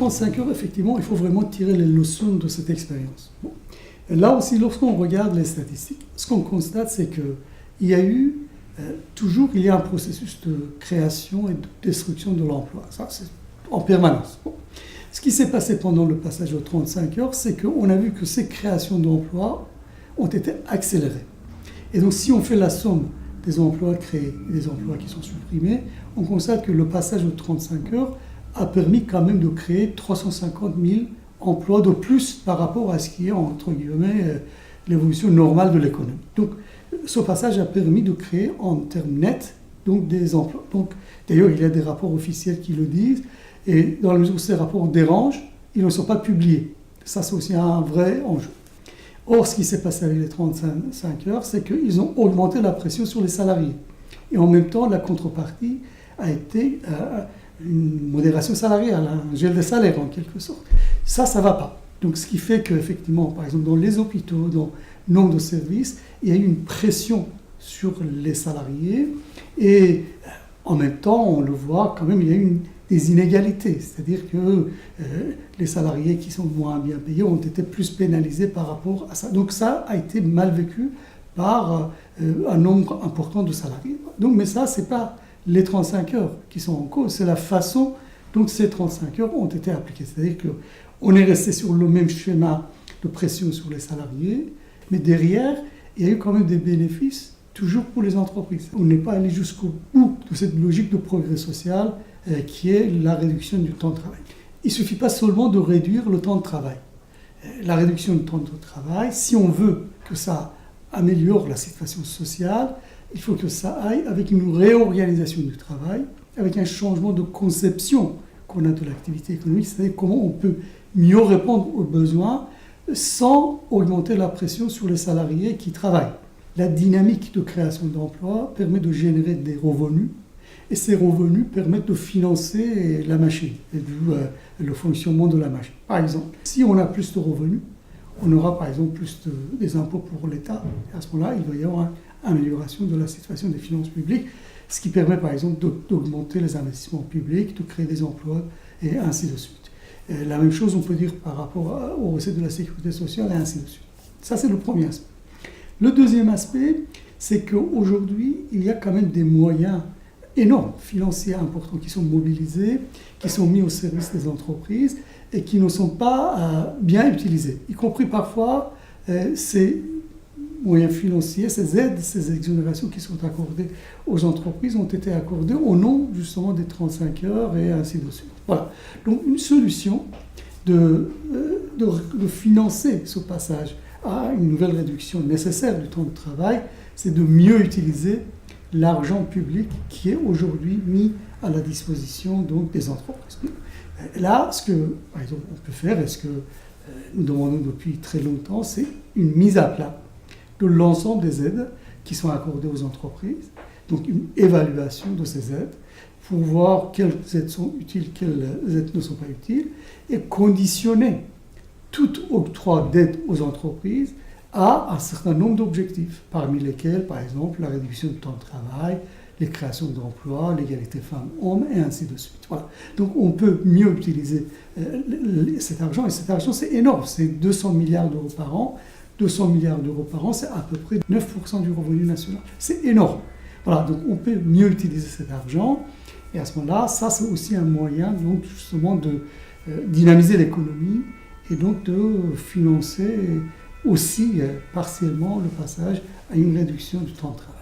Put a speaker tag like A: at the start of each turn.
A: 35 heures, effectivement, il faut vraiment tirer les leçons de cette expérience. Bon. Là aussi, lorsqu'on regarde les statistiques, ce qu'on constate, c'est qu'il y a eu, toujours, il y a un processus de création et de destruction de l'emploi. Ça, c'est en permanence. Bon. Ce qui s'est passé pendant le passage aux 35 heures, c'est qu'on a vu que ces créations d'emplois ont été accélérées. Et donc, si on fait la somme des emplois créés et des emplois qui sont supprimés, on constate que le passage aux 35 heures a permis quand même de créer 350 000 emplois de plus par rapport à ce qui est, entre guillemets, l'évolution normale de l'économie. Donc, ce passage a permis de créer en termes nets donc, des emplois. Donc, d'ailleurs, il y a des rapports officiels qui le disent, et dans la mesure où ces rapports dérangent, ils ne sont pas publiés. Ça, c'est aussi un vrai enjeu. Or, ce qui s'est passé avec les 35 heures, c'est qu'ils ont augmenté la pression sur les salariés. Et en même temps, la contrepartie a été une modération salariale, un gel des salaires en quelque sorte. Ça ne va pas. Donc, ce qui fait qu'effectivement, par exemple, dans les hôpitaux, dans nombre de services, il y a eu une pression sur les salariés. Et en même temps, on le voit quand même, il y a eu des inégalités. C'est-à-dire que les salariés qui sont moins bien payés ont été plus pénalisés par rapport à ça. Donc ça a été mal vécu par un nombre important de salariés. Donc, mais ça, ce n'est pas les 35 heures qui sont en cause, c'est la façon dont ces 35 heures ont été appliquées. C'est-à-dire qu'on est resté sur le même schéma de pression sur les salariés, mais derrière, il y a eu quand même des bénéfices toujours pour les entreprises. On n'est pas allé jusqu'au bout de cette logique de progrès social qui est la réduction du temps de travail. Il ne suffit pas seulement de réduire le temps de travail. La réduction du temps de travail, si on veut que ça améliore la situation sociale, il faut que ça aille avec une réorganisation du travail, avec un changement de conception qu'on a de l'activité économique, c'est-à-dire comment on peut mieux répondre aux besoins sans augmenter la pression sur les salariés qui travaillent. La dynamique de création d'emplois permet de générer des revenus, et ces revenus permettent de financer la machine, et le fonctionnement de la machine. Par exemple, si on a plus de revenus, on aura par exemple plus des impôts pour l'État, et à ce moment-là, il va y avoir une amélioration de la situation des finances publiques, ce qui permet par exemple d'augmenter les investissements publics, de créer des emplois, et ainsi de suite. Et la même chose, on peut dire par rapport aux recettes de la sécurité sociale, et ainsi de suite. Ça, c'est le premier aspect. Le deuxième aspect, c'est qu'aujourd'hui, il y a quand même des moyens énormes, financiers importants, qui sont mobilisés, qui sont mis au service des entreprises et qui ne sont pas bien utilisés, y compris parfois ces moyens financiers, ces aides, ces exonérations qui sont accordées aux entreprises ont été accordées au nom justement des 35 heures et ainsi de suite. Voilà. Donc une solution de financer ce passage à une nouvelle réduction nécessaire du temps de travail, c'est de mieux utiliser l'argent public qui est aujourd'hui mis à la disposition donc, des entreprises. Là, ce que, par exemple, on peut faire, et ce que nous demandons depuis très longtemps, c'est une mise à plat de l'ensemble des aides qui sont accordées aux entreprises, donc une évaluation de ces aides pour voir quelles aides sont utiles, quelles aides ne sont pas utiles, et conditionner tout octroi d'aide aux entreprises à un certain nombre d'objectifs, parmi lesquels, par exemple, la réduction du temps de travail, les créations d'emplois, l'égalité femmes-hommes, et ainsi de suite. Voilà. Donc on peut mieux utiliser cet argent, et cet argent c'est énorme, c'est 200 milliards d'euros par an. 200 milliards d'euros par an, c'est à peu près 9% du revenu national. C'est énorme. Voilà, donc on peut mieux utiliser cet argent, et à ce moment-là, ça c'est aussi un moyen donc, justement de dynamiser l'économie, et donc de financer aussi partiellement le passage à une réduction du temps de travail.